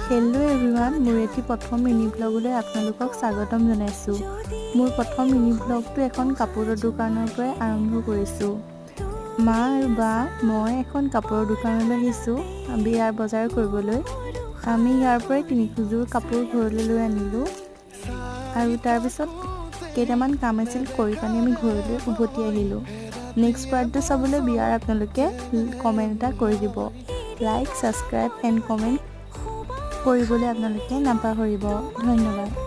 Hello' everyone, মোৰ এটি প্ৰথম মিনি ব্লগলৈ আপোনালোকক স্বাগতম জনাইছোঁ। মোৰ প্ৰথম মিনি ব্লগটো এখন কাপোৰৰ দোকানৰ পৰাই আৰম্ভ কৰিছোঁ। মা আৰু বা মই এখন কাপোৰৰ দোকানলৈ আহিছোঁ বিয়াৰ বজাৰ কৰিবলৈ। আমি ইয়াৰ পৰাই 3যোৰ কাপোৰ ঘৰলৈ লৈ আনিলোঁ আৰু তাৰপিছত কেইটামান কাম আছিল কৰি পানি আমি ঘৰলৈ উভতি আহিলোঁ। নেক্সট পাৰ্টটো চাবলৈ বিয়াৰ আপোনালোকে কমেণ্ট এটা কৰি দিব। লাইক, ছাবস্ক্ৰাইব এণ্ড কমেণ্ট কৰিবলৈ আপোনালোকে নাপাহৰিব। ধন্যবাদ।